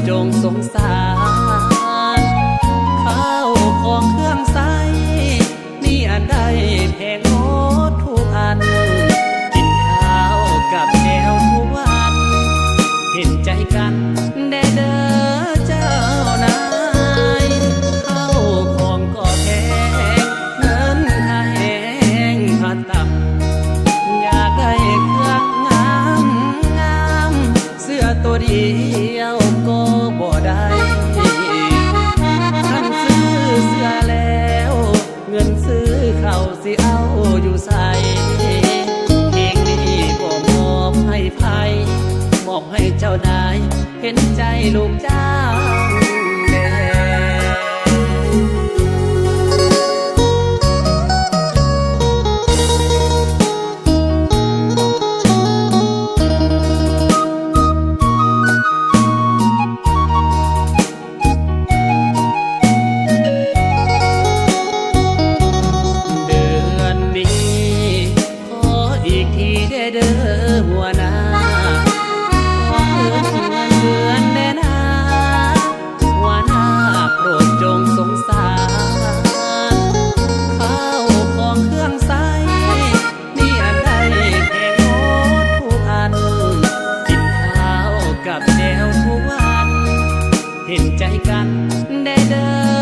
จงสงสารข้าวของเครื่องใช้นี่อันใดแพงหมดทุกอันกินข้าวกับแก้วทุกวันเห็นใจกันแด่เด้อเจ้านายข้าวของก็แพงเงินค่าแห้งค่าตับอยากได้เครื่องงามงามเสื้อตัวเดียวก็บ่ได้คันซื้อเสื้อแล้วเงินซื้อข้าวสิเอาอยู่ใส่เพลงนี้บ่มอบให้ไผมอบให้เจ้านายเห็นใจลูกจ้างแน่เดือนนี้ขออีกทีได้เด้อหัวหน้าขอเพิ่มเงินเดือนแน่นาหัวหน้าโปรดจงสงสารข้าวของเครื่องใช้นี่อันใดแพงหมดทุกอันกินข้าวกับแก้วทุกวันเห็นใจกันได้เด้อ